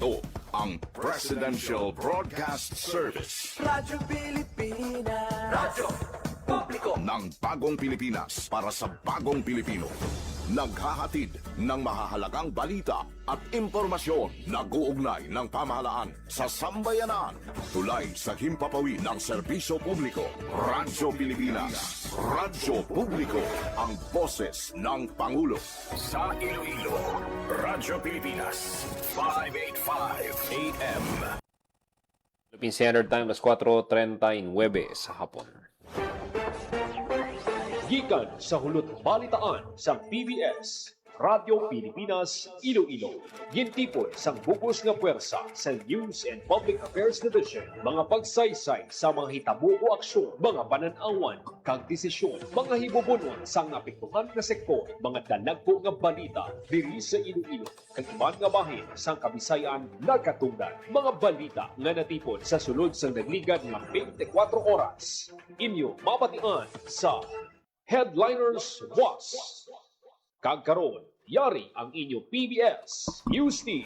Ito ang Presidential Broadcast Service. Radyo Pilipinas. Radyo Publiko Ng bagong Pilipinas para sa bagong Pilipino. Naghahatid ng mahahalagang balita at impormasyon na guugnay ng pamahalaan sa sambayanan. Tulay sa himpapawid ng serbisyo publiko. Radyo Pilipinas. Radyo Publiko. Ang boses ng Pangulo. Sa Iloilo, Radyo Pilipinas. 585 AM. Philippine Standard Time, 4:39 sa hapon. Gikan sa hulot balitaan sa PBS, Radyo Pilipinas, Iloilo. Gintipon sang bugos nga puwersa sa News and Public Affairs Division, mga pagsaysay sa mga hitabo o aksyon, mga pananawan, kag desisyon, mga hibubunon sang apektuhan nga sektor, mga dalagpo nga balita diri sa Iloilo, kag iban nga bahin sang Kabisayan nagkatungdan. Mga balita nga natipon sa sulod sang nagligad nga 24 oras. Inyo mabatian sa Headliners Was. Kagkaroon, yari ang inyo PBS News Team.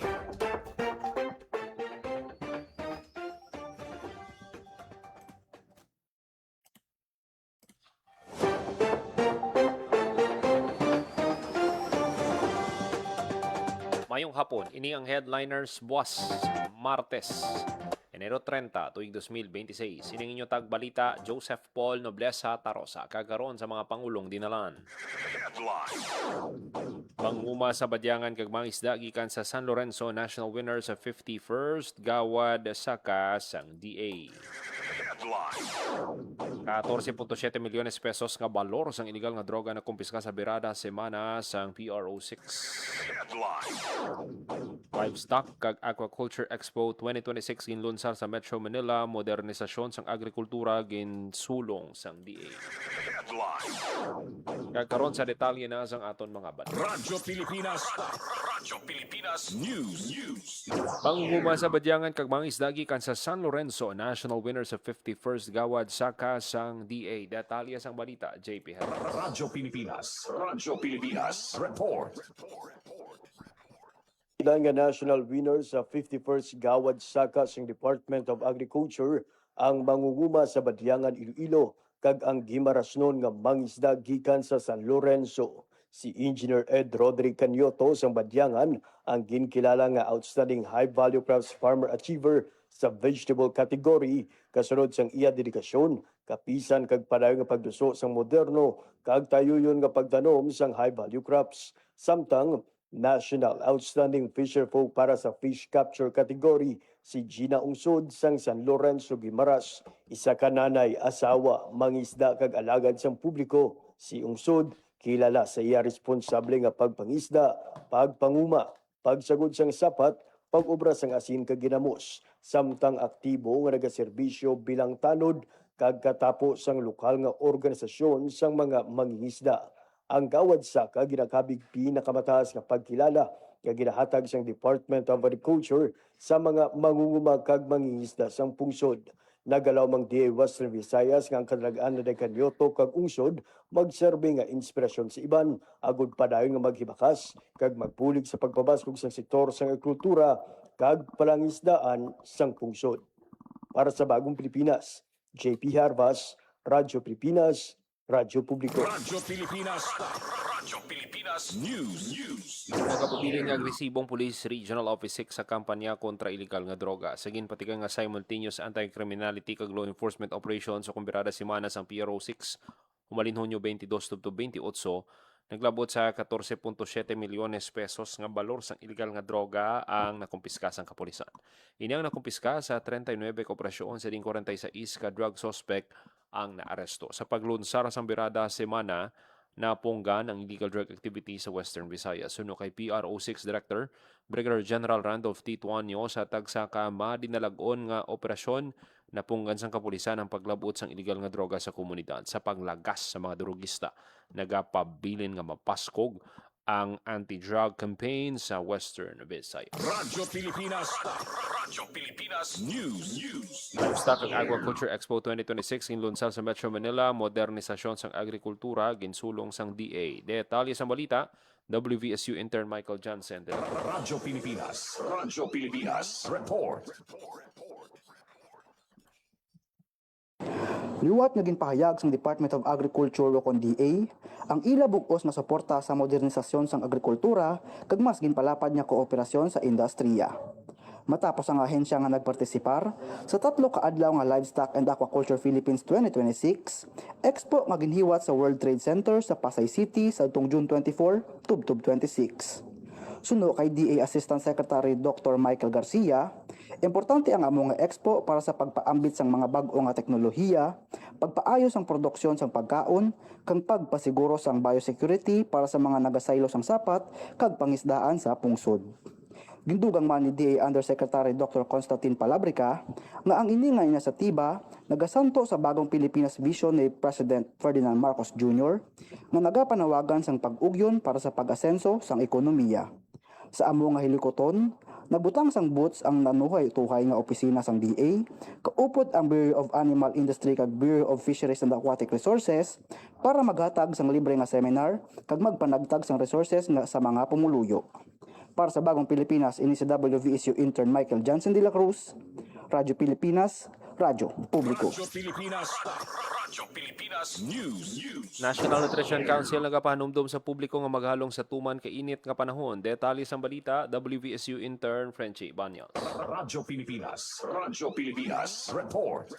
Mayong hapon, ini ang Headliners Buwas, Martes, Enero 30, tuig 2026. Ining inyo tagbalita, Joseph Paul Nobleza Tarosa, kagaroon sa mga pangulong dinalan. Manguma sa badyangan kag mga isda gikan sa San Lorenzo National Winner sa 51st Gawad Saka sang DA. 14.7 milyones pesos nga balor sang illegal nga droga na kumpiska sa birada semana sang PRO6. Livestock kag Aquaculture Expo 2026 ginlunsar sa Metro Manila, modernisasyon sang agrikultura ginsulong sang DA. Kagkaroon sa detalye na sang aton mga balita. Radyo Pilipinas. Radyo Pilipinas News. Panghuma sa badyangan kag mga isda gikan sa San Lorenzo National Winner sa 51st Gawad Saka sang DA. Detalye sang balita, JP Herrera. Radyo Pilipinas. Radyo Pilipinas. Report. Ilan nga national winner sa 51st Gawad Saka ng Department of Agriculture ang mangunguma sa Badyangan Iloilo kag ang gimarasnon nga mangisda gikan sa San Lorenzo. Si Engineer Ed Rodrigue Canyoto sa Badyangan ang ginkilala nga outstanding high value crops farmer achiever sa vegetable category kasunod sang iya dedikasyon kapisan kag padayon nga pagduso sang moderno kag tayuyon nga pagtanom sang high value crops. Samtang National Outstanding Fisher Folk para sa Fish Capture category si Gina Ungsod sang San Lorenzo Guimaras, isa ka nanay, asawa, mangisda kag alagad sang publiko. Si Ungsod kilala sa iya responsable nga pagpangisda, pagpanguma, pagsagod sang sapat, pag-obra sang asin kag ginamos, samtang aktibo nga nagaserbisyo bilang tanod kag katapo sang lokal nga organisasyon sang mga mangingisda. Ang Gawad Saka ginakabig pinakamataas nga pagkilala nga ginahatag sang Department of Agriculture sa mga mangunguma kag mangingisda sang pungsod. Nagalaw mang DA Western Visayas nga ang kadalagaan na Canyoto kag Ungsod magserbe nga inspirasyon sa iban agud padayon nga maghibakas kag magpulig sa pagpabaskog sang sektor sang agrikultura kag palangisdaan sang pungsod. Para sa Bagong Pilipinas, JP Harvas, Radyo Pilipinas, Radyo Publiko. Radyo Pilipinas. Radyo Pilipinas News. Nagapupiling nga agresibong Police Regional Office 6 sa kampanya kontra illegal nga droga. Sagin patigang nga simultaneous anti-criminality kag law enforcement operations sa kumbirada semana sang PRO6 humalin Hunyo 22 to 28 naglabot sa 14.7 milyones pesos nga balor sang illegal nga droga ang nakumpiska sang kapulisan. Ini ang nakumpiska sa 39 operasyon sa 46 ka drug suspect ang naaresto. Sa paglunsar sa birada semana, napunggan ang illegal drug activity sa Western Visayas. Suno kay PRO6 Director, Brigadier General Randolph T. Tuanyo sa tagsa ka madinalagon nga operasyon napunggan sang kapulisan ang paglabot sang illegal nga droga sa komunidad sa paglagas sa mga drugista. Nagapabilin nga mapaskog ang anti-drug campaign sa Western Visayas. Radyo Pilipinas. Radyo Pilipinas News. Livestock ag Aquaculture Expo 2026 ginlunsar sa Metro Manila, modernisasyon sang agrikultura ginsulong sang DA. Detalye sa balita, WVSU intern Michael Johnson. Radyo Pilipinas. Radyo Pilipinas. Report. Liwat nga ginpahayag sang Department of Agriculture o kon DA ang ila bug-os nga suporta sa modernisasyon sang agrikultura kag mas ginpalapad nga kooperasyon sa industriya. Matapos ang ahensya nga nagpartisipar sa 3 kaadlaw nga Livestock and Aquaculture Philippines 2026 Expo nga ginhiwat sa World Trade Center sa Pasay City sa June 24 tubtob 26. Suno kay DA Assistant Secretary Dr. Michael Garcia, importante ang amo nga expo para sa pagpaambit sang mga bag-o nga teknolohiya, pagpaayos ang produksyon sang pagkaon, kang pagpasiguro sang biosecurity para sa mga nagasaylo sang sapat kag pangisdaan sa pungsod. Gindugang man ni DA Undersecretary Dr. Constantine Palabrica nga ang iningay niya sa tiba nagasanto sa bagong Pilipinas vision ni President Ferdinand Marcos Jr. nga nagapanawagan sang pag-ugyon para sa pag-asenso sang ekonomiya. Sa amo nga hilikoton, nagbutang sang boots ang nanuhay-tuhay nga opisina sang DA, kaupod ang Bureau of Animal Industry kag Bureau of Fisheries and Aquatic Resources para maghatag sang libre nga seminar kag magpanagtag sang resources nga sa mga pumuluyo. Para sa Bagong Pilipinas, ini si WVSU intern Michael Johnson de la Cruz, Radyo Pilipinas, Radyo Publiko. Radyo Pilipinas. Radyo Pilipinas News. National Nutrition Council nagapahanumdum sa publiko nga maghalong sa tuman kay init nga panahon. Detalye sang balita, WVSU intern Frenchie Banyas. Radyo Pilipinas. Radyo Pilipinas. Report.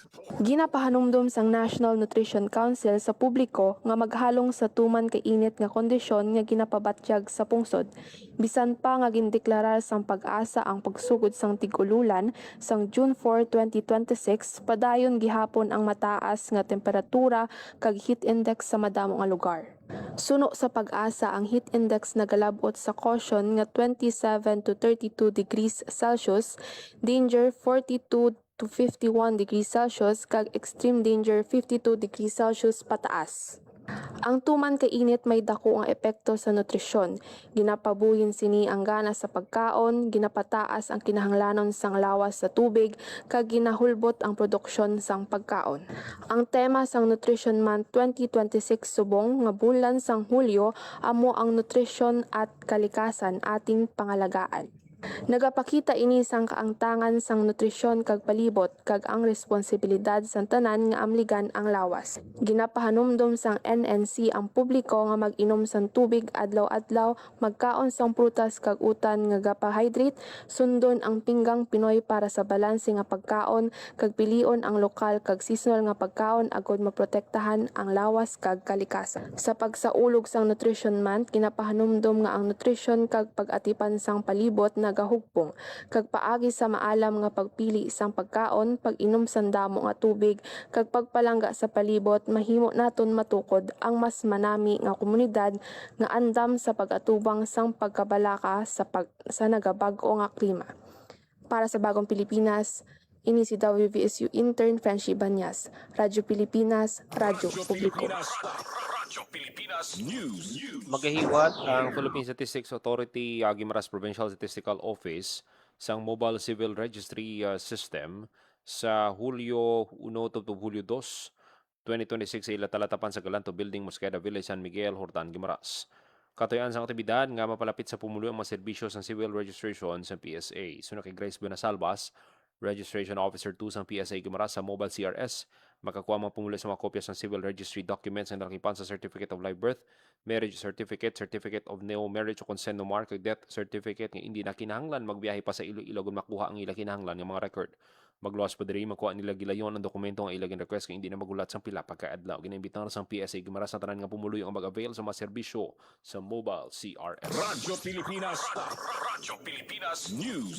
Ginapahanumdum sang National Nutrition Council sa publiko nga maghalong sa tuman kay init nga kondisyon nga ginapabatyag sa pungsod. Bisan pa nga gindeklarar sang pag-asa ang pagsugod sang tig-ululan sang June 4, 2026, padayon gihapon ang mataas nga temperatura kag heat index sa madamo nga lugar. Suno sa pag-asa ang heat index nagalabot sa caution nga 27 to 32 degrees Celsius, danger 42 to 51 degrees Celsius kag extreme danger 52 degrees Celsius pataas. Ang tuman kay init may dako ang epekto sa nutrisyon. Ginapabuhin sini ang gana sa pagkaon, ginapataas ang kinahanglanon sang lawas sa tubig, kag ginahulbot ang produksyon sang pagkaon. Ang tema sang Nutrition Month 2026 subong nga bulan sang Hulyo amo ang nutrisyon at kalikasan ating pangalagaan. Nagapakita ini sang kaangtangan sang nutrisyon kag palibot kag ang responsibilidad sang tanan nga amligan ang lawas. Ginapahanumdum sang NNC ang publiko nga mag-inom sang tubig adlaw-adlaw, magkaon sang prutas kag utan nga gapa-hydrate, sundon ang pinggang Pinoy para sa balanse nga pagkaon kag pilion ang lokal kag seasonal nga pagkaon agod maprotektahan ang lawas kag kalikasan. Sa pagsaulog sang Nutrition Month, ginapahanumdum nga ang nutrisyon kag pag-atipan sang palibot nagahugpong kag paagi sa maalam nga pagpili sang pagkaon, pag-inom sang damo nga tubig kag pagpalangga sa palibot, mahimo naton matukod ang mas manami nga komunidad nga andam sa pag-atubang sang pagkabalaka sa nagabag-o nga klima. Para sa Bagong Pilipinas, ini si WVSU intern Frenchie Banyas, Radyo Pilipinas, Radyo Publiko. Radyo Pilipinas News. Magahiwat ang Philippine Statistics Authority Guimaras Provincial Statistical Office sang Mobile Civil Registry System sa Hulyo 1 to Hulyo 2, 2026 sa ilatalatapan sa Galanto Building, Mosqueda Village, San Miguel, Hortan, Guimaras. Katuyan sa aktibidad nga mapalapit sa pumulo ang mga serbisyo sa civil registration sa PSA. Sunod kay Grace Buenasalbas, Registration Officer 2 sa PSA Guimaras sa Mobile CRS, makakuha mga pumulo sa mga kopya sa civil registry documents na nakakipan sa Certificate of Live Birth, Marriage Certificate, Certificate of No Marriage o Consent No Mark, Death Certificate nga hindi na kinahanglan magbiyahe pa sa Iloilo kung makuha ang ila kinahanglan ng mga record. Magluwas pa diri makuha nila gilayon ang dokumento nga ilagin request kung hindi na magulat sang pila pagkaadlaw. Ginaimbitahan sa PSA Guimaras na tanan nga pumuloy ang mag-avail sa mga serbisyo sa Mobile CRS. Radyo Pilipinas. Radyo Pilipinas News.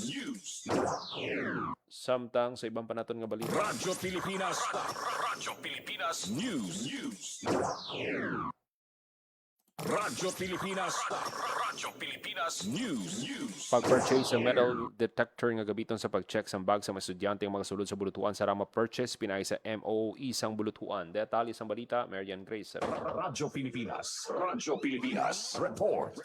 Samtang sa ibang panaton nga balita, Radyo Pilipinas. Radyo Pilipinas News. Radyo Pilipinas. Radyo Pilipinas News. pag-purchase ng metal detector nga gabiton sa pag-check sa bag sa mga estudyante ang mga sulod sa bulutuan sa rama purchase pinay sa MOE sang bulutuan. Detalye sang balita, Marian Grace. Radyo Pilipinas. Radyo Pilipinas. Report.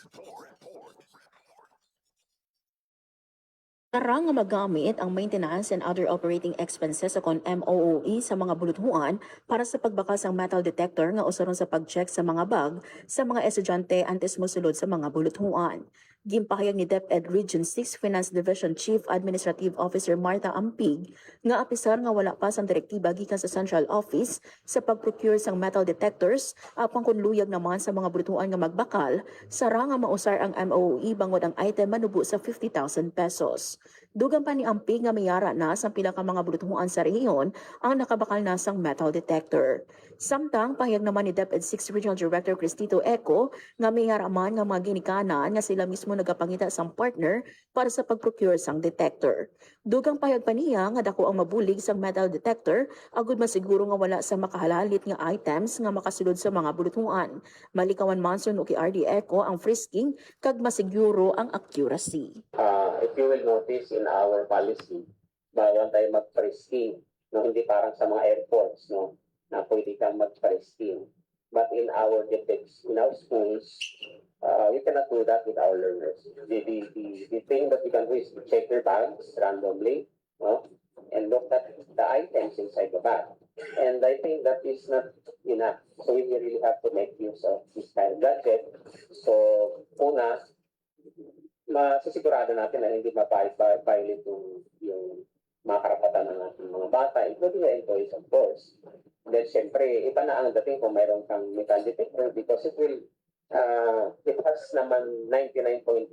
Tara nga magamit ang maintenance and other operating expenses akon MOOE sa mga buluthuan para sa pagbakas ang metal detector nga usaron sa pag-check sa mga bag sa mga estudyante antes mosulod sa mga buluthuan. Gimpahayag ni DepEd Region 6 Finance Division Chief Administrative Officer Martha Ampig nga apisar nga wala pa sang direktiba gikan sa Central Office sa pag-procure sang metal detectors apang kun luyag naman sa mga buluthuan nga magbakal sara nga mausar ang MOOE bangod ang item manubo sa 50,000 pesos. Dugang pa ni Ampig nga mayara na sa pila ka mga buluthuan sa rehiyon ang nakabakal na sang metal detector. Samtang pahayag naman ni DepEd 6 Regional Director Cristito Eco nga mayara man nga mga ginikanan nga sila mismo nagapangita sang partner para sa pag-procure sang detector. Dugang pahayag pa niya nga dako ang mabulig sang metal detector agud masiguro nga wala sa makahalalit nga items nga makasulod sa mga buluthuan. Malikawan Manson o kay RD Eco ang frisking kag masiguro ang accuracy. If you will notice in our policy, bawal tayo mag-frisking, no? Hindi parang sa mga airports, no? Na pwede kang mag-frisking. But in our defects, in our schools, we cannot do that with our learners. The thing that we can do is to check their bags randomly, no? And look at the items inside the bag. And I think that is not enough. So we really have to make use of this kind of gadget. So, una, masisigurado natin na hindi ma-violate yung mga karapatan ng ating mga bata, including the employees, of course. Then, syempre, iba na ang dating kung mayroon kang metal detector because it has naman 99.9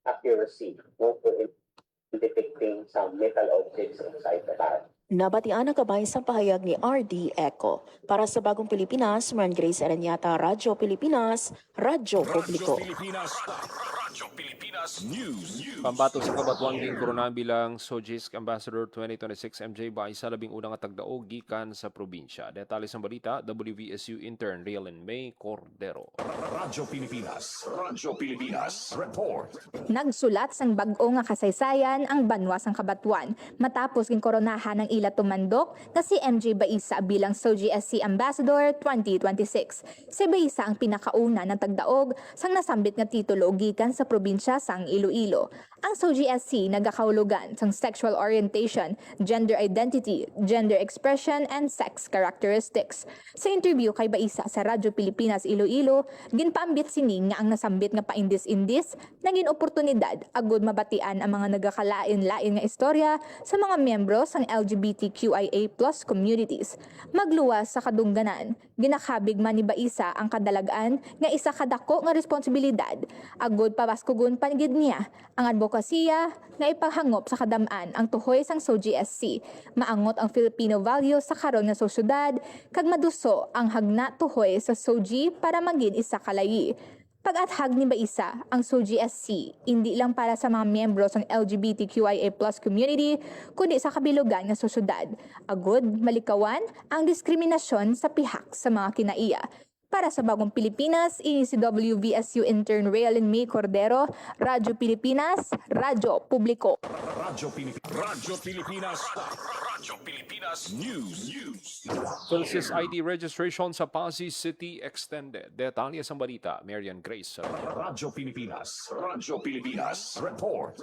accuracy, no, for detecting some metal objects inside the bag. Nabatian ang kabay sa pahayag ni RD Eco. Para sa Bagong Pilipinas, Maran Grace Aranyata, Radyo Pilipinas, Radyo Publiko. Pambato sa kabatuang ging koronahan bilang Sojisk Ambassador 2026 MJ ba isa labing unang atagdaog gikan sa probinsya. Detalye sa balita, WVSU intern Rielen May Cordero. Radyo Pilipinas, report. Nagsulat sang bag-o nga kasaysayan ang banwa sang kabatuan matapos ging koronahan ng ila tumandok na si MJ Baisa bilang SOGSC Ambassador 2026. Si Baisa ang pinakauna ng tagdaog sang nasambit nga titulo gikan sa probinsya sang Iloilo. Ang SOGSC nagakahulugan sang sexual orientation, gender identity, gender expression, and sex characteristics. Sa interview kay Baisa sa Radyo Pilipinas Iloilo, ginpaambit sining nga ang nasambit nga paindis-indis naging oportunidad agud mabatian ang mga nagakalain-lain nga istorya sa mga miyembro sang LGBTQIA+ communities. Magluwas sa kadungganan, ginakabig man ni Baisa ang kadalagan nga isa kadako nga responsibilidad agud pabaskugon panigid niya ang advokasya nga ipaghangop sa kadam-an ang tuhoy sang SOGSC, maangot ang Filipino values sa karon nga sosyedad kag maduso ang hagna tuhoy sa SOG para maging isa kalayi. Pag-athag ni Baisa, ang SOGSC hindi lang para sa mga miyembro ng LGBTQIA+ community, kundi sa kabilugan ng sosyedad. Agud, malikawan ang diskriminasyon sa pihak sa mga kinaiya. Para sa Bagong Pilipinas, ini si WVSU intern Rielen May Cordero, Radyo Pilipinas, Radyo Publiko. Radyo Pilipinas News. Philsis ID registration sa Pasig City extended. Detalye sa balita, Marian Grace. Radyo Pilipinas, report.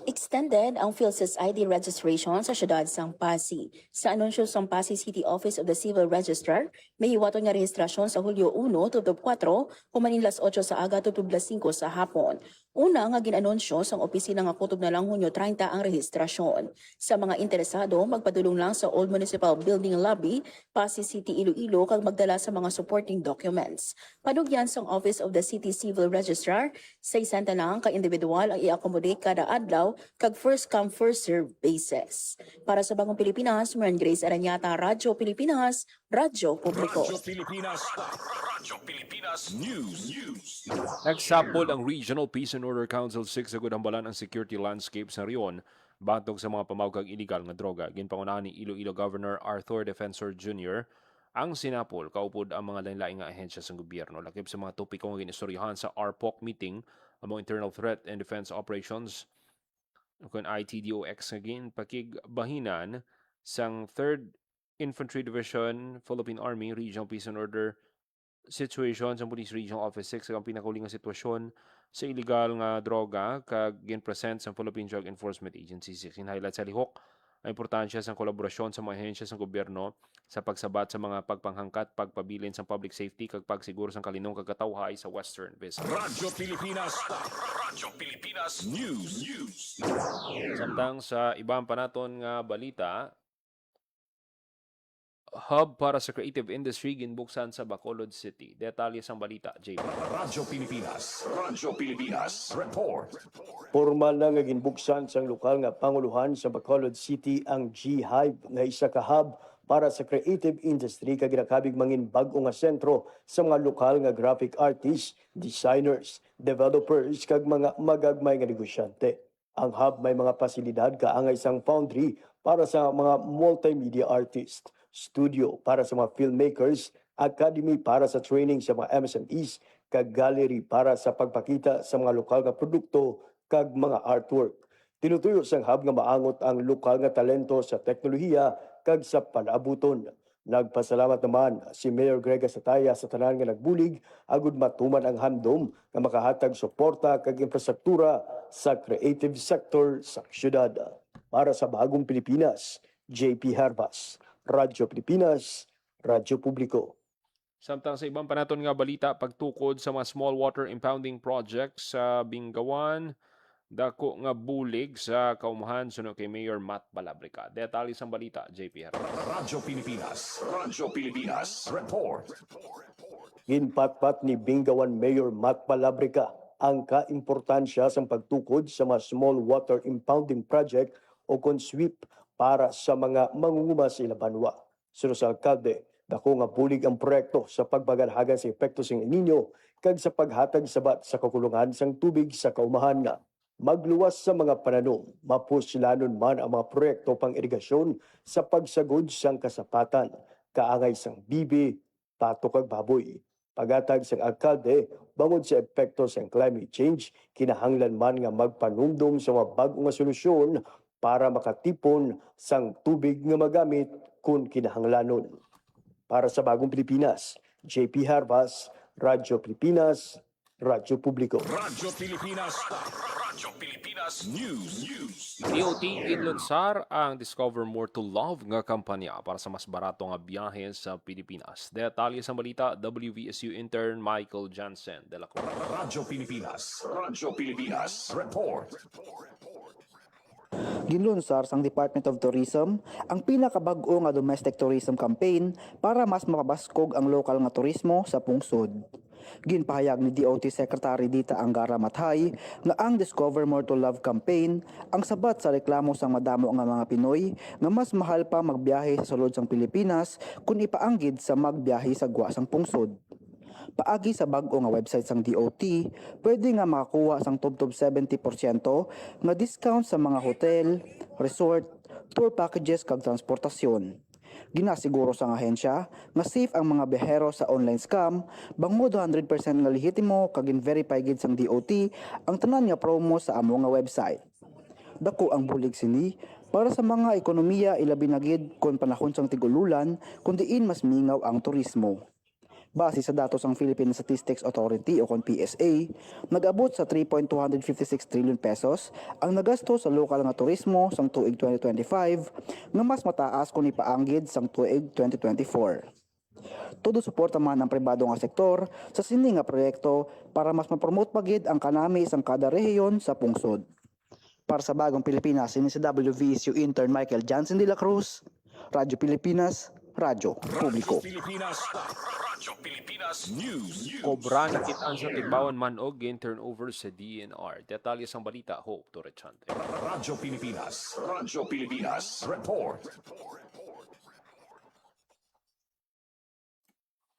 Extended ang PhilSys ID registration sa syudad sang Pasig. Sa anunsyo sang Pasig City Office of the Civil Registrar, may hiwato nga rehistrasyon sa Hulyo 1, tutob 4, kumanin las 8 sa aga, tutob las 5 sa hapon. Una nga ginanunsyo sang opisina nga kutob na lang Hunyo 30 ang rehistrasyon. Sa mga interesado, magpadulong lang sa Old Municipal Building Lobby, Pasig City, Iloilo, kag magdala sa mga supporting documents. Panugyan sang Office of the City Civil Registrar, sa isang lang ka individual ang i-accommodate kada adlaw kag first come first serve basis. Para sa Bagong Pilipinas, Maran Grace Aranyata, Radyo Pilipinas, Radyo Publiko. Radyo Pilipinas News. Nagsapol ang Regional Peace and Order Council 6 sa gudambalan ang security landscape sa riyon batog sa mga pamawkag illegal nga droga. Ginpangunahan ni Iloilo Governor Arthur Defensor Jr. ang sinapol kaupod ang mga lain-laing nga ahensya sa gobyerno. Lakip sa mga topiko nga ginistoryahan sa RPOC meeting among Internal Threat and Defense Operations kung ITDOX nga ginpakigbahinan sang 3rd Infantry Division, Philippine Army, Regional Peace and Order situation sa Police Regional Office 6 ang pinakahuling nga sitwasyon sa illegal nga droga kag gin-present sa Philippine Drug Enforcement Agency. Highlight sa lihok ang importansya sa kolaborasyon sa mga ahensya sa gobyerno sa pagsabat sa mga pagpanghangkat, pagpabilin sa public safety kag pagsiguro sa kalinong kagkatawhay sa Western Visayas. Radyo Pilipinas. Radyo Pilipinas News. Samtang sa ibang panaton nga balita, hub para sa creative industry ginbuksan sa Bacolod City. Detalye sa balita, JP. Radyo Pilipinas. Radyo Pilipinas. Report. Formal na nga ginbuksan sa lokal nga panguluhan sa Bacolod City ang G-Hive nga isa ka hub para sa creative industry kag ginakabig mangin bag-o nga sentro sa mga lokal nga graphic artists, designers, developers kag mga magagmay nga negosyante. Ang hub may mga pasilidad kaangay isang foundry para sa mga multimedia artists, studio para sa mga filmmakers, academy para sa training sa mga MSMEs, kag gallery para sa pagpakita sa mga lokal nga produkto kag mga artwork. Tinutuyo sang hub nga maangot ang lokal nga talento sa teknolohiya kag sa panabuton. Nagpasalamat naman si Mayor Grega Sataya sa tanan nga nagbulig agud matuman ang handom nga makahatag suporta kag infrastruktura sa creative sector sa syudad. Para sa Bagong Pilipinas, JP Harbas, Radyo Pilipinas, Radyo Publiko. Samtang sa ibang panaton nga balita, pagtukod sa mga small water impounding projects sa Bingawan, dako nga bulig sa kaumahan suno kay Mayor Matt Balabrica. Detalye sa balita, JP Harbas. Radyo Pilipinas. Radyo Pilipinas. Report. Ginpatpat ni Bingawan Mayor Matt Balabrica ang kaimportansya sa pagtukod sa mga small water impounding project o CONSWIP para sa mga mangunguma sa Ilabanwa. Sunod sa alkalde, dako nga bulig ang proyekto sa pagbagalhagan sa epekto sa El Niño kag sa paghatag sabat sa kakulungan sang tubig sa kaumahan nga. Magluwas sa mga pananom, mapusilanon man ang mga proyekto pang irigasyon sa pagsagod sang kasapatan, kaangay sang bibi, pato kag baboy. Pagatag sang alkalde, bangod sa epekto sang climate change, kinahanglan man nga magpanumdum sa mga bag-o nga solusyon para makatipon sang tubig nga magamit kung kinahanglanon. Para sa Bagong Pilipinas, JP Harbas, Radyo Pilipinas, Radyo Publiko. Radyo Pilipinas. Radyo Pilipinas News. DOT ginlunsar ang Discover More to Love nga kampanya para sa mas barato nga biyahe sa Pilipinas. Detalye sa balita, WVSU intern Michael Jansen de la Cruz. Radyo Pilipinas. Radyo Pilipinas. Report. Ginlunsar sang Department of Tourism ang pinakabag-o nga domestic tourism campaign para mas mapabaskog ang lokal nga turismo sa pungsod. Ginpahayag ni DOT Secretary Dita Angara Mathay nga ang Discover More to Love campaign ang sabat sa reklamo sang madamo nga mga Pinoy nga mas mahal pa magbiyahe sa sulod sang Pilipinas kung ipaanggid sa magbiyahe sa gwa sang pungsod. Paagi sa bag-o nga website sang DOT, pwede nga makakuha sang tubtob 70% nga discount sa mga hotel, resort, tour packages kag transportasyon. Ginasiguro sang ahensya nga safe ang mga biyahero sa online scam, bangod 100% nga lehitimo kag verify gid sang DOT ang tanan nga promo sa amo nga website. Dako ang bulig sini para sa mga ekonomiya ilabi na gid kon panahon sang tigululan kun diin mas mingaw ang turismo. Base sa datos ng Philippine Statistics Authority o PSA, nag-abot sa 3.256 trillion pesos ang nagasto sa lokal nga turismo sang tuig 2025 nga mas mataas kung ipaanggid sang tuig 2024. Todo suporta man ang pribado nga sektor sa sini nga proyekto para mas mapromote pagid ang kanami sang kada rehiyon sa pungsod. Para sa Bagong Pilipinas, ini si WVSU intern Michael Jansen de la Cruz, Radyo Pilipinas, Radyo Publiko. Radyo Pilipinas News. Kobra nakitaan sa Tigbawan Manog gain turnover sa DNR. Detalye sang balita, Hope Torrechante. Radyo Pilipinas. Radyo Pilipinas. Report.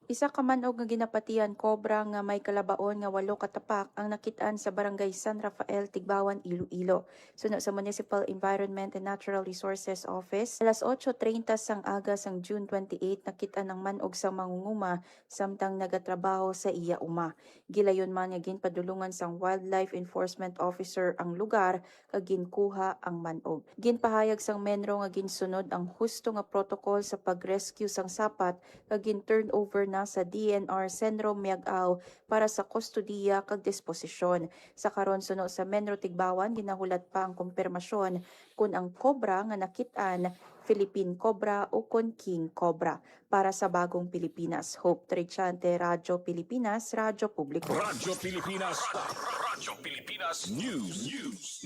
Isa ka manog nga ginapatian kobra nga may kalabaon nga 8 katapak ang nakitaan sa barangay San Rafael, Tigbawan, Iloilo. Suno sa Municipal Environment and Natural Resources Office, alas 8:30 sang aga sang June 28 nakitaan ng manog sang mangunguma samtang nagatrabaho sa iya uma. Gilayon man nga ginpadulungan sang Wildlife Enforcement Officer ang lugar kag ginkuha ang manog. Ginpahayag sang menro nga ginsunod ang husto nga protocol sa pag-rescue sang sapat kag gin-turn over na sa DNR Sendro Miag-aw para sa kustodiya kag disposisyon. Sa karon suno sa Menro Tigbawan ginahulat pa ang kumpirmasyon kung ang cobra nga nakit-an Philippine Cobra o kon King Cobra. Para sa Bagong Pilipinas, Hope Trichante, Radyo Pilipinas, Radyo Publiko. Radyo Pilipinas. Radyo Pilipinas News.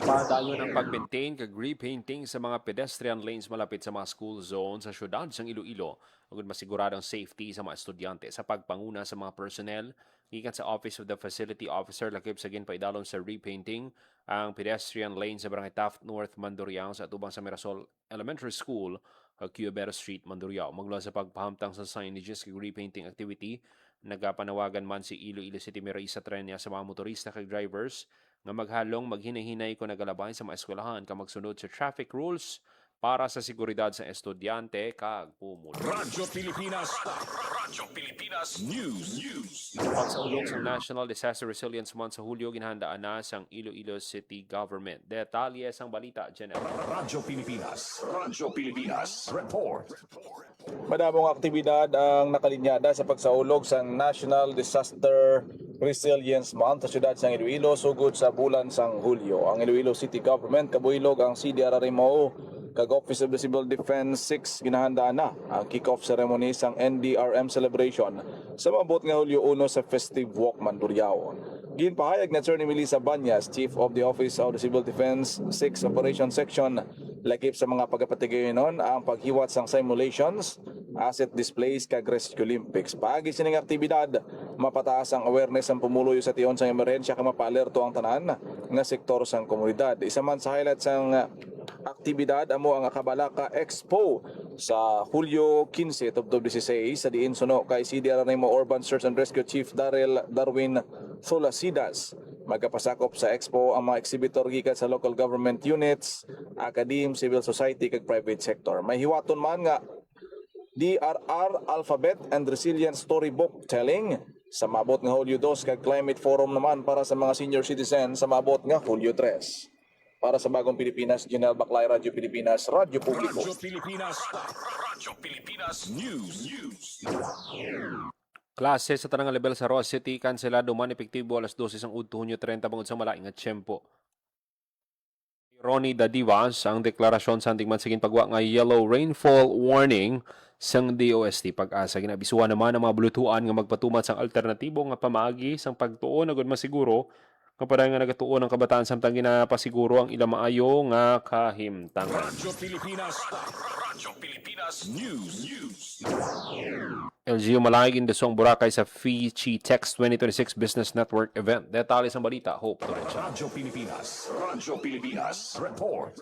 Padayon ang pag-maintain kag repainting sa mga pedestrian lanes malapit sa mga school zones sa syudad sang Iloilo ug masiguradong safety sa mga estudyante sa pagpanguna sa mga personnel gikan sa Office of the Facility Officer lakip sa ginpaidalom sa repainting ang pedestrian lane sa Barangay Taft North, Mandurriao sa atubang sa Mirasol Elementary School ug Cuevero Street, Mandurriao. Magmula sa pagpahamtang sa signages kag repainting activity, nagapanawagan man si Iloilo City Mayor Isa Trenia sa mga motorista kag drivers nga maghalong maghinay-hinay kung nagalabay sa mga eskwelahan ka magsunod sa traffic rules para sa seguridad sa estudyante kag pumulo. Radyo Pilipinas. Radyo Pilipinas News. Pagsaulong sa National Disaster Resilience Month sa Hulyo, ginhandaan na sang Iloilo City Government. Detalye sang balita, General. Radyo Pilipinas. Radyo Pilipinas. Report. Madamong aktibidad ang nakalinyada sa pagsaulog sa National Disaster Resilience Month sa siyudad sang Iloilo sugod sa bulan sang Hulyo. Ang Iloilo City Government kabuilog ang CDRRMO kag Office of the Civil Defense 6 ginahandaan na ang kick-off ceremony sang NDRM celebration sa maabot nga Hulyo 1 sa Festive Walk Mandurriao. Ginpahayag na Attorney Melissa Banyas, Chief of the Office of the Civil Defense 6 Operation Section, lakip sa mga pagkapatigayon ang paghiwat sang simulations, asset displays kag rescue Olympics. Paagi sining aktibidad, mapataas ang awareness ang pumuluyo sa tion sang emerhensya kag mapaalerto ang tanan nga sektor sang komunidad. Isa man sa highlight sang aktibidad amo ang Kabalaka Expo sa Hulyo 15 of 16 sa diin suno kay CDRRMO Urban Search and Rescue Chief Darwin Solasidas. Magkapasakop sa Expo ang mga exhibitor gikan sa local government units, academe, civil society kag private sector. May hiwaton man nga DRR Alphabet and Resilience Storybook Telling sa maabot nga Hulyo 2 kag Climate Forum naman para sa mga senior citizens sa maabot nga Hulyo 3. Para sa Bagong Pilipinas, Janelle Baclay, Radyo Pilipinas, Radyo Publiko. Radyo Pilipinas. Radyo Pilipinas News. Klase sa tanang level sa Roa City, kanselado man epektibo alas 12 ang Hunyo 30 bangod sa malaing at tiyempo. Ronnie Dadivas ang deklarasyon sa anting mansigin pagwa nga yellow rainfall warning sang DOST pag-asa. Ginabisuhan naman ang mga bulutuan nga magpatumat sang alternatibo nga pamaagi sang pagtuon agud masiguro kapag nga nagatuon ng kabataan samtang ginapasiguro ang ilang maayo nga kahimtangan. Radyo Pilipinas. Radyo Pilipinas News. LGU malangig indesong Boracay sa Fichi Text 2026 Business Network event. Detalye sa balita, Hope Torrecha. Radyo Pilipinas. Radyo Pilipinas. Report.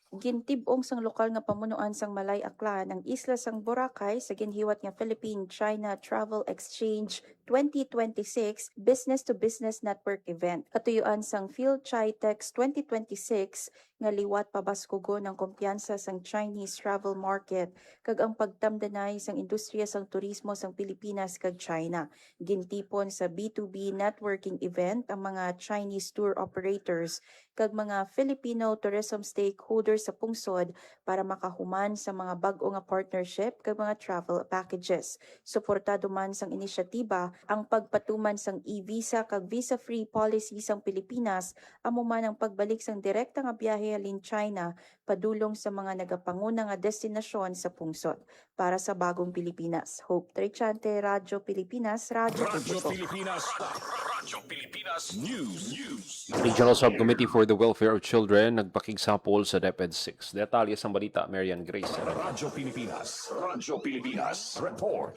Gintibong sang lokal nga pamunuan sang Malay Aklan ang isla sang Boracay sa ginhiwat nga Philippine-China Travel Exchange 2026 Business to Business Network event. Katuyuan sang PhilChitex 2026 nga liwat pabaskugo ng kumpiyansa sang Chinese travel market kag ang pagtamdanay sang industriya sang turismo sang Pilipinas kag China. Gintipon sa B2B networking event ang mga Chinese tour operators kag mga Filipino tourism stakeholders sa pungsod para makahuman sa mga bag-o nga partnership kag mga travel packages. Suportado man sang inisyatiba ang pagpatuman sang e-visa kag visa-free policy sang Pilipinas amo man ang pagbalik sang direkta nga biyahe halin China padulong sa mga nagapanguna nga destinasyon sa pungsod. Para sa Bagong Pilipinas, Hope Trichante, Radyo Pilipinas, Radyo Publiko. Pilipinas. Radyo Pilipinas News. Regional Subcommittee for the Welfare of Children nagpakigsapol sa DepEd 6. Detalye sa balita, Marian Grace. Radyo Pilipinas. Radyo Pilipinas. Report.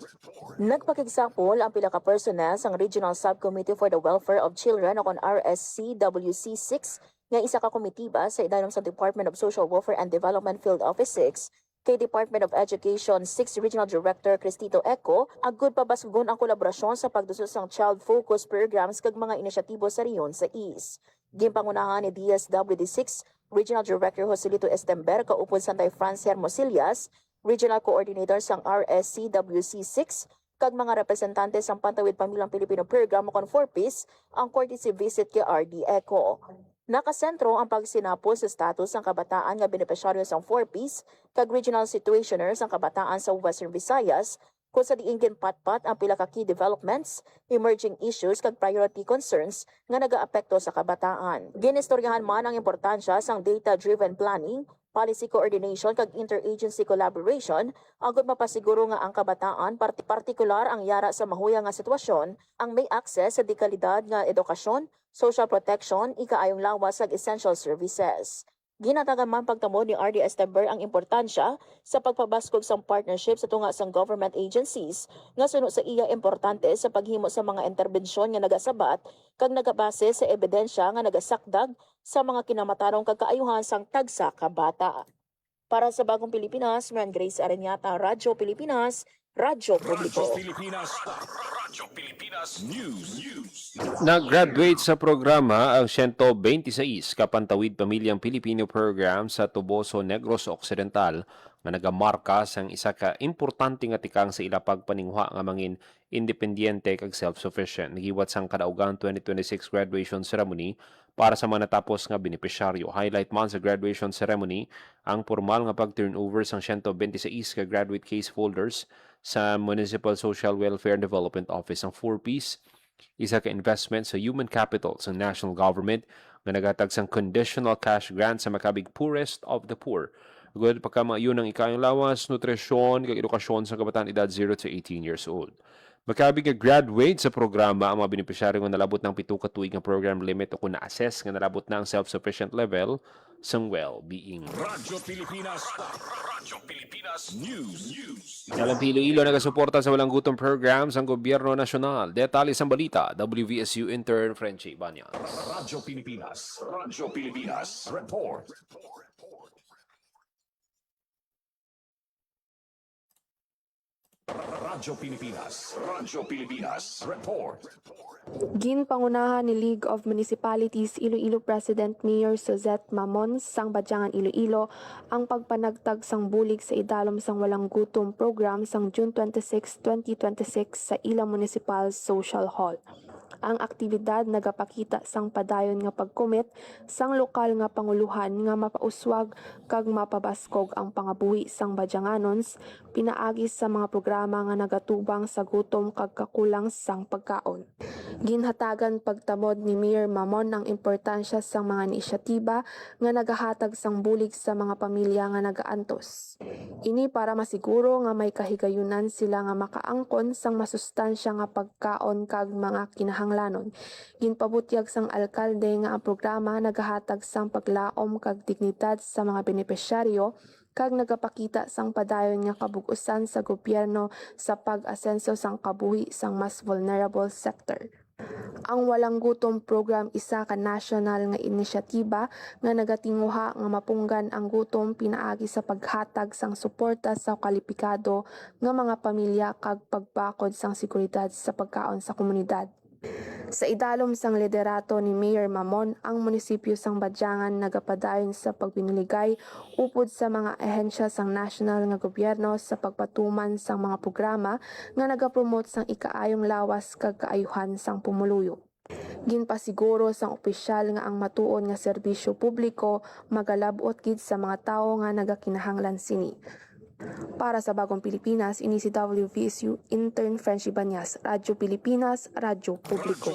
Nagpakigsapol ang pila ka personnel sang Regional Subcommittee for the Welfare of Children o kon RSCWC6 nga isa ka komitiba sa idalom sa Department of Social Welfare and Development Field Office 6 kay Department of Education 6 Regional Director Cristito Eco agud pabasgon ang kolaborasyon sa pagduso sang child focus programs kag mga inisyatibo sa rehiyon sa East. Ginpangunahan ni DSWD6 Regional Director Joselito Estember kaupod Santay France Hermosillas, Regional Coordinator sang RSCWC6 kag mga representante sang Pantawid Pamilyang Pilipino Program o kon 4Ps ang courtesy visit kay RD Eco. Nakasentro ang pagsinapol sa status ng kabataan nga benepisyaryo sang 4Ps kag regional situationers ang kabataan sa Western Visayas kung sa diin ginpatpat ang pila ka key developments, emerging issues kag priority concerns nga nagaapekto sa kabataan. Ginistoryahan man ang importansya sang data-driven planning, policy coordination kag interagency collaboration agud mapasiguro nga ang kabataan partikular ang yara sa mahuya nga sitwasyon ang may access sa dekalidad nga edukasyon, social protection, ikaayong lawas kag essential services. Ginatagan man pagtamo ni RD Esteber ang importansya sa pagpabaskog sang partnership sa tunga sang government agencies nga suno sa iya importante sa paghimo sa mga interbensyon nga nagasabat kag nagabase sa ebidensya nga nagasakdag sa mga kinamatarong kag kaayuhan sang tagsa ka bata. Para sa Bagong Pilipinas, Maran Grace Areñata, Radyo Pilipinas, Radyo Publiko. Radyo Pilipinas News. Nag-graduate sa programa ang 126 Kapantawid Pamilyang Pilipino Program sa Tuboso, Negros Occidental nga nagamarka sang isa ka importante nga tikang sa ila pagpaningwa nga mangin independyente kag self-sufficient. Nagiwat sang kadaugang 2026 graduation ceremony para sa mga natapos nga benepisyaryo. Highlight man sa graduation ceremony ang formal nga pag-turnover sang 126 ka graduate case folders sa Municipal Social Welfare and Development Office ang 4-piece, isa ka investment sa human capital sa national government nga nagatag sang conditional cash grant sa makabig poorest of the poor. Good pagkamaayon ng ikayong lawas, nutrisyon, kag edukasyon sa kabataan edad 0 to 18 years old. Makabig nga graduate sa programa ang mga benepisyaryo nga nalabot ng 7 ka tuig nga program limit o kung na-assess nga nalabot na ang self-sufficient level sang well-being. Radyo Pilipinas News. Alam Iloilo nagasuporta sa walang gutom programs ang gobyerno nasyonal. Detalye sa balita, WVSU intern Frenchie Banyas. Radyo Pilipinas Report. Radyo Pilipinas Report. Ginpangunahan ni League of Municipalities Iloilo President Mayor Suzette Mamon sang Badyangan Iloilo ang pagpanagtag sang bulig sa idalom sang walang gutom program sang June 26, 2026 sa ilang Municipal Social Hall. Ang aktibidad nagapakita sang padayon nga pagkumit sang lokal nga panguluhan nga mapauswag kag mapabaskog ang pangabuhi sang Badyanganons pinaagi sa mga programa nga nagatubang sa gutom kag kakulang sang pagkaon. Ginhatagan pagtamod ni Mayor Mamon ang importansya sang mga inisyatiba nga nagahatag sang bulig sa mga pamilya nga nagaantos. Ini para masiguro nga may kahigayunan sila nga makaangkon sang masustansya nga pagkaon kag mga kinahanglanon. Ginpabutyag sang alkalde nga ang programa nagahatag sang paglaom kag dignidad sa mga benepisyaryo kag nagapakita sang padayon nga kabug-usan sa gobyerno sa pag-asenso sang kabuhi sang mas vulnerable sector. Ang walang gutom program isa ka national nga inisyatiba nga nagatinguha nga mapunggan ang gutom pinaagi sa paghatag sang suporta sa kwalipikado nga mga pamilya kag pagbakod sang seguridad sa pagkaon sa komunidad. Sa idalom sang liderato ni Mayor Mamon, ang munisipyo sang Badyangan nagapadayon sa pagbiniligay upod sa mga ehensya sang national nga gobyerno sa pagpatuman sang mga programa nga nagapromote sang ikaayong lawas kag kaayuhan sang pumuluyo. Ginpasiguro sang opisyal nga ang matuon nga serbisyo publiko magalabot gid sa mga tawo nga nagakinahanglan sini. Para sa Bagong Pilipinas, ini si WVSU intern Frenchie Banyas, Radyo Pilipinas, Radyo Publiko.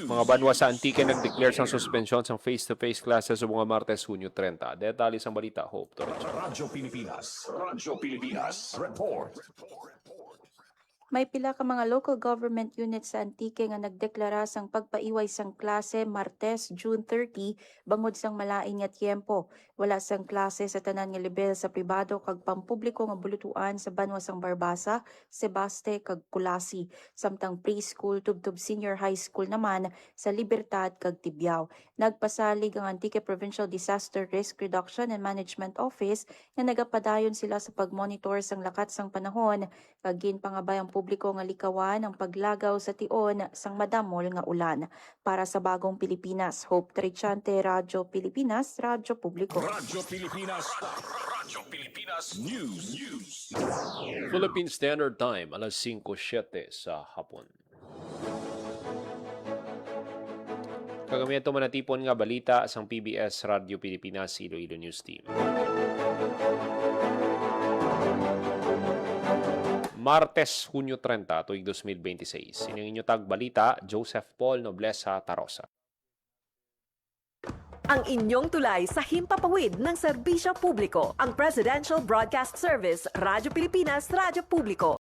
Mga banwa sa Antique nag-declare sang suspensyon sang face-to-face classes sa mga Martes, Hunyo 30. Detalye sa balita, Hope Torres. Radyo Pilipinas Report. May pila ka mga local government units sa Antique nga nagdeklara sang pagpaiway sang klase Martes, June 30, bangod sang malain nga tiempo. Wala sang klase sa tanan nga level sa pribado kag pampubliko nga bulutuan sa banwa sang Barbasa, Sebaste kag Kulasi. Samtang preschool tubtub senior high school naman sa Libertad kag Tibyao. Nagpasalig ang Antique Provincial Disaster Risk Reduction and Management Office nga nagapadayon sila sa pagmonitor sang lakat sang panahon kag ginpangabayang publiko nga likawan ang paglagaw sa tion sang madamol nga ulan. Para sa Bagong Pilipinas, Hope Trichante, Radyo Pilipinas, Radyo Publiko. Radyo Pilipinas News. Philippine Standard Time, alas 5:07 sa hapon. Kagamiento manatipon nga balita sang PBS Radyo Pilipinas Iloilo News Team. Martes, Hunyo 30, tuig 2026. Inyong inyo tagbalita, Joseph Paul Noblesa Tarosa. Ang inyong tulay sa himpapawid ng serbisyo publiko, ang Presidential Broadcast Service, Radyo Pilipinas, Radyo Publiko.